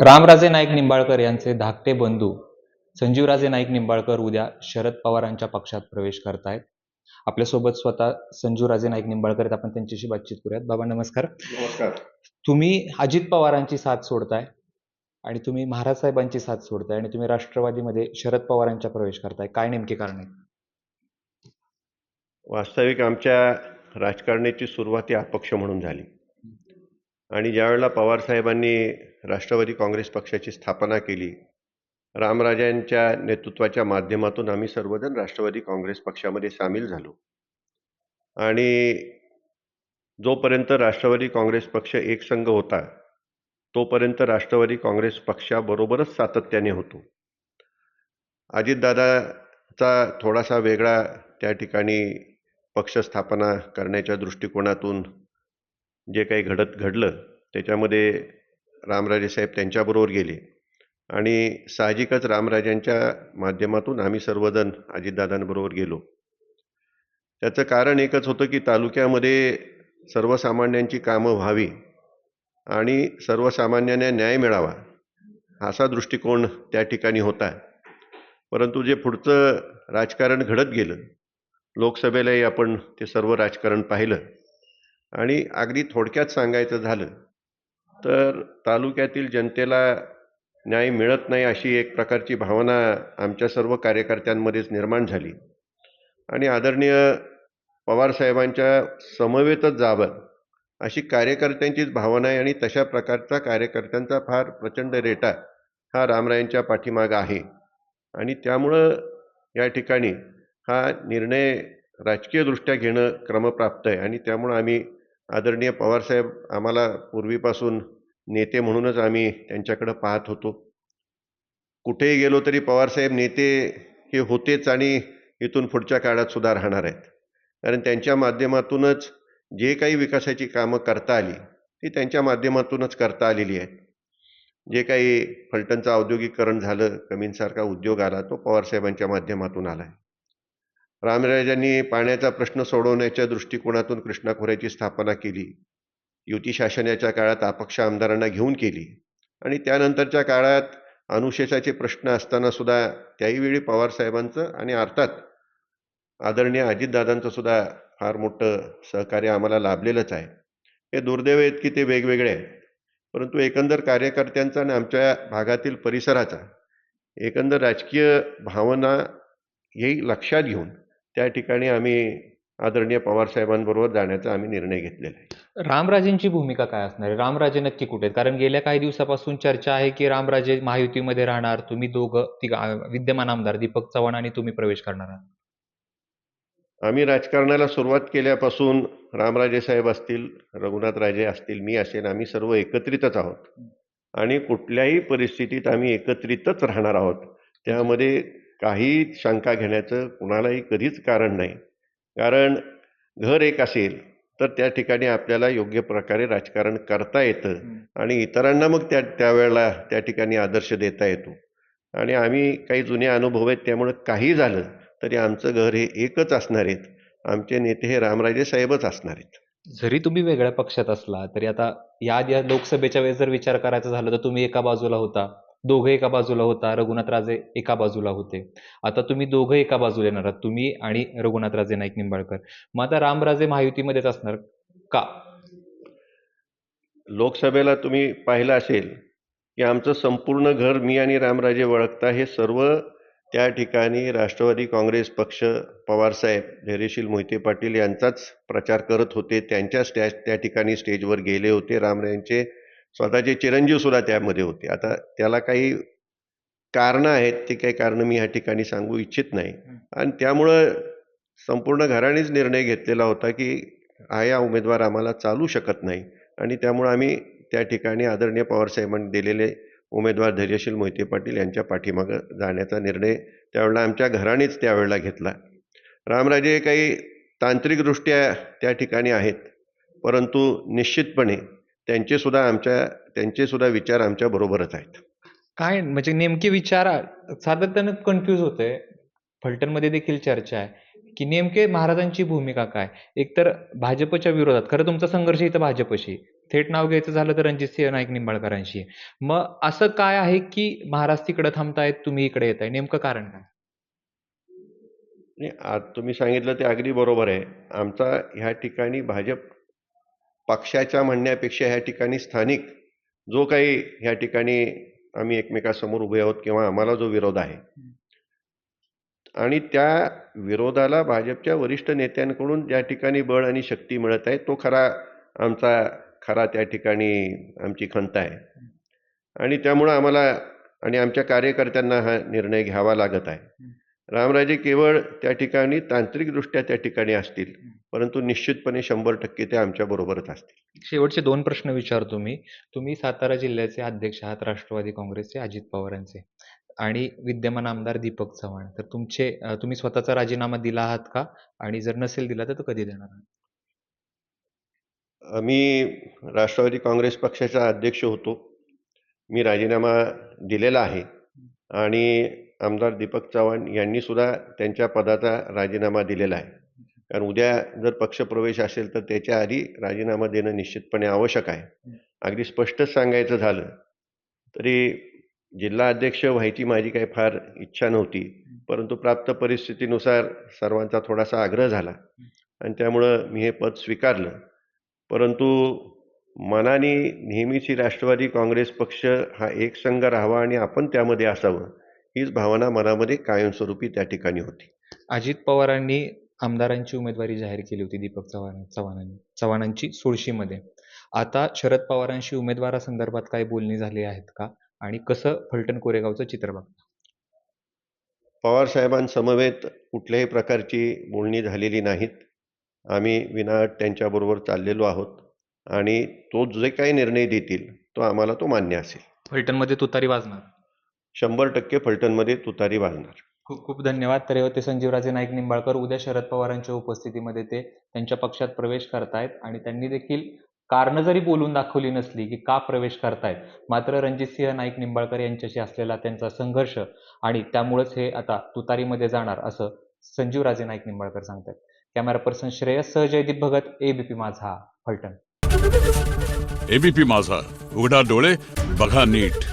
रामराजे नाईक निंबाळकर यांचे धाकटे बंधू संजीवराजे नाईक निंबाळकर उद्या शरद पवारांच्या पक्षात प्रवेश करतायत. आपल्यासोबत स्वतः संजीवराजे नाईक निंबाळकर आहेत. आपण त्यांच्याशी बातचीत करूयात. बाबा नमस्कार. नमस्कार. तुम्ही अजित पवारांची साथ सोडताय आणि तुम्ही महाराज साहेबांची साथ सोडताय आणि तुम्ही राष्ट्रवादीमध्ये शरद पवारांच्या प्रवेश करताय. काय नेमके कारण आहे? वास्तविक आमच्या राजकारणाची सुरुवात ही अपक्ष म्हणून झाली आणि ज्यावेळेला पवारसाहेबांनी राष्ट्रवादी काँग्रेस पक्षाची स्थापना केली, रामराजांच्या नेतृत्वाच्या माध्यमातून आम्ही सर्वजण राष्ट्रवादी काँग्रेस पक्षामध्ये सामील झालो आणि जोपर्यंत राष्ट्रवादी काँग्रेस पक्ष एकसंघ होता तोपर्यंत राष्ट्रवादी काँग्रेस पक्षाबरोबरच सातत्याने होतो. अजितदादाचा थोडासा वेगळा त्या ठिकाणी पक्ष स्थापना करण्याच्या दृष्टिकोनातून जे काही घडलं त्याच्यामध्ये रामराजे साहेब त्यांच्याबरोबर गेले आणि साहजिकच रामराजांच्या माध्यमातून आम्ही सर्वजण अजितदादांबरोबर गेलो. त्याचं कारण एकच होतं की तालुक्यामध्ये सर्वसामान्यांची कामं व्हावी आणि सर्वसामान्यांना न्याय मिळावा असा दृष्टिकोन त्या ठिकाणी होता. परंतु जे पुढचं राजकारण घडत गेलं, लोकसभेलाही आपण ते सर्व राजकारण पाहिलं आणि अगदी थोडक्यात सांगायचं झालं तर तालुक्यातील जनतेला न्याय मिळत नाही अशी एक प्रकारची भावना आमच्या सर्व कार्यकर्त्यांमध्येच निर्माण झाली आणि आदरणीय पवारसाहेबांच्या समवेतच जावं अशी कार्यकर्त्यांचीच भावना आहे आणि तशा प्रकारचा कार्यकर्त्यांचा फार प्रचंड रेटा हा रामरायांच्या पाठीमागं आहे आणि त्यामुळं या ठिकाणी हा निर्णय राजकीयदृष्ट्या घेणं क्रमप्राप्त आहे आणि त्यामुळं आम्ही आदरणीय पवारसाहेब आम्हाला पूर्वीपासून नेते म्हणूनच आम्ही त्यांच्याकडं पाहत होतो. कुठेही गेलो तरी पवारसाहेब नेते हे होतेच आणि इथून पुढच्या काळात सुद्धा राहणार आहेत. कारण त्यांच्या माध्यमातूनच जे काही विकासाची कामं करता आली ती त्यांच्या माध्यमातूनच करता आलेली आहेत. जे काही फलटणचं औद्योगिकरण झालं, कमींसारखा उद्योग आला, तो पवारसाहेबांच्या माध्यमातून आला आहे. रामराजांनी पाण्याचा प्रश्न सोडवण्याच्या दृष्टिकोनातून कृष्णा खोऱ्याची स्थापना केली. युती शासनाच्या काळात अपक्ष आमदारांना घेऊन केली आणि त्यानंतरच्या काळात अनुशेषाचे प्रश्न असताना सुद्धा त्याही वेळी पवारसाहेबांचं आणि अर्थात आदरणीय अजितदादांचं सुद्धा फार मोठं सहकार्य आम्हाला लाभलेलंच आहे. हे दुर्दैव आहेत की ते वेगवेगळे आहेत, परंतु एकंदर कार्यकर्त्यांचा आणि आमच्या भागातील परिसराचा एकंदर राजकीय भावना हे लक्षात घेऊन त्या ठिकाणी आम्ही आदरणीय पवारसाहेबांबरोबर जाण्याचा आम्ही निर्णय घेतलेला आहे. रामराजेंची भूमिका काय असणार आहे? रामराजे नक्की कुठे आहेत? कारण गेल्या काही दिवसापासून चर्चा आहे की रामराजे महायुतीमध्ये राहणार, तुम्ही दोघं विद्यमान आमदार दीपक चव्हाण आणि तुम्ही प्रवेश करणार आहात. आम्ही राजकारणाला सुरुवात केल्यापासून रामराजे साहेब असतील, रघुनाथराजे असतील, मी असेल, आम्ही सर्व एकत्रितच आहोत आणि कुठल्याही परिस्थितीत आम्ही एकत्रितच राहणार आहोत. त्यामध्ये काही शंका घेण्याचं कुणालाही कधीच कारण नाही. कारण घर एक असेल तर त्या ठिकाणी आपल्याला योग्य प्रकारे राजकारण करता येतं आणि इतरांना मग त्यावेळेला त्या ठिकाणी आदर्श देता येतो आणि आम्ही काही जुने अनुभव आहेत, त्यामुळे काही झालं तरी आमचं घर हे एकच असणार आहेत. आमचे नेते हे रामराजे साहेबच असणार आहेत. जरी तुम्ही वेगळ्या पक्षात असला तरी आता या लोकसभेच्या वेळेस जर विचार करायचा झाला तर तुम्ही एका बाजूला होता, दोघं एका बाजूला होता, रघुनाथराजे एका बाजूला होते. आता तुम्ही दोघं एका बाजूला येणार आहात, तुम्ही आणि रघुनाथराजे नाईक निंबाळकर. मग आता रामराजे महायुतीमध्येच असणार का? लोकसभेला तुम्ही पाहिलं असेल की आमचं संपूर्ण घर मी आणि रामराजे वळखता हे सर्व त्या ठिकाणी राष्ट्रवादी काँग्रेस पक्ष, पवारसाहेब, धैर्यशील मोहिते पाटील यांचाच प्रचार करत होते. त्यांच्याच त्या ठिकाणी स्टेजवर गेले होते. रामरायांचे स्वतःचे चिरंजीव सुद्धा त्यामध्ये होते. आता त्याला काही कारणं आहेत, ती काही कारणं मी ह्या ठिकाणी सांगू इच्छित नाही आणि त्यामुळं संपूर्ण घरानेच निर्णय घेतलेला होता की हा उमेदवार आम्हाला चालू शकत नाही आणि त्यामुळं आम्ही त्या ठिकाणी आदरणीय पवारसाहेबांनी दिलेले उमेदवार धैर्यशील मोहिते पाटील यांच्या पाठीमागं जाण्याचा निर्णय त्यावेळेला आमच्या घरानेच त्यावेळेला घेतला. रामराजे काही तांत्रिकदृष्ट्या त्या ठिकाणी आहेत, परंतु निश्चितपणे त्यांचे सुद्धा विचार आमच्या बरोबरच आहेत. काय म्हणजे नेमके विचार सातत्यानं कन्फ्यूज होते. फलटणमध्ये देखील चर्चा आहे की नेमके महाराजांची भूमिका काय? एकतर भाजपच्या विरोधात, खरं तुमचा संघर्ष इथं भाजपशी, थेट नाव घ्यायचं झालं तर रणजितसिंह नाईक निंबाळकरांशी आहे. मग असं काय आहे की महाराज तिकडे थांबतायत, तुम्ही इकडे येताय? नेमकं कारण काय? नाही, आज तुम्ही सांगितलं ते अगदी बरोबर आहे. आमचा ह्या ठिकाणी भाजप पक्षाच्या म्हणण्यापेक्षा ह्या ठिकाणी स्थानिक जो काही ह्या ठिकाणी आम्ही एकमेकांसमोर उभे आहोत किंवा आम्हाला जो विरोध आहे आणि त्या विरोधाला भाजपच्या वरिष्ठ नेत्यांकडून ज्या ठिकाणी बळ आणि शक्ती मिळत आहे तो खरा त्या ठिकाणी आमची खंत आहे. आणि त्यामुळं आम्हाला आणि आमच्या कार्यकर्त्यांना हा निर्णय घ्यावा लागत आहे. रामराजे केवळ त्या ठिकाणी तांत्रिकदृष्ट्या त्या ठिकाणी असतील, परंतु निश्चितपणे 100% ते आमच्याबरोबरच असतील. शेवटचे 2 प्रश्न विचारतो मी. तुम्ही सातारा जिल्ह्याचे अध्यक्ष आहात राष्ट्रवादी काँग्रेसचे अजित पवारांचे आणि विद्यमान आमदार दीपक चव्हाण. तर तुम्ही स्वतःचा राजीनामा दिला आहात का? आणि जर नसेल दिला तर तो कधी देणार आहात? मी राष्ट्रवादी काँग्रेस पक्षाचा अध्यक्ष होतो. मी राजीनामा दिलेला आहे आणि आमदार दीपक चव्हाण यांनी सुद्धा त्यांच्या पदाचा राजीनामा दिलेला आहे. कारण उद्या जर पक्षप्रवेश असेल तर त्याच्या आधी राजीनामा देणं निश्चितपणे आवश्यक आहे. अगदी स्पष्टच सांगायचं झालं तरी जिल्हा अध्यक्ष व्हायची माझी काही फार इच्छा नव्हती, परंतु प्राप्त परिस्थितीनुसार सर्वांचा थोडासा आग्रह झाला आणि त्यामुळं मी हे पद स्वीकारलं. परंतु मनाने नेहमीच ही राष्ट्रवादी काँग्रेस पक्ष हा एकसंघ राहावा आणि आपण त्यामध्ये असावं हीच भावना मनामध्ये कायमस्वरूपी त्या ठिकाणी होती. अजित पवारांनी आमदारांची उमेदवारी जाहीर केली होती दीपक चव्हाणांची सुळशीमध्ये. आता शरद पवारांशी उमेदवारासंदर्भात काही बोलणी झाली आहेत का? आणि कसं फलटण कोरेगावचं चित्र बघता? पवार साहेबांसमवेत कुठल्याही प्रकारची बोलणी झालेली नाहीत. आम्ही विनाअट त्यांच्याबरोबर चाललेलो आहोत आणि तो जे काही निर्णय देतील आम्हाला तो मान्य असेल. फलटणमध्ये तुतारी वाजणार. 100% फलटणमध्ये तुतारी वाजणार. खूप खूप धन्यवाद. तर हे होते संजीवराजे नाईक निंबाळकर. उद्या शरद पवारांच्या उपस्थितीमध्ये ते त्यांच्या पक्षात प्रवेश करतायत आणि त्यांनी देखील कारणं जरी बोलून दाखवली नसली की का प्रवेश करतायत, मात्र रणजितसिंह नाईक निंबाळकर यांच्याशी असलेला त्यांचा संघर्ष आणि त्यामुळेच हे आता तुतारीमध्ये जाणार असं संजीवराजे नाईक निंबाळकर सांगतात. कॅमेरा पर्सन श्रेयस सह जयदीप भगत, एबीपी माझा, फलटण. एबीपी माझा, उघडा डोळे बघा नीट.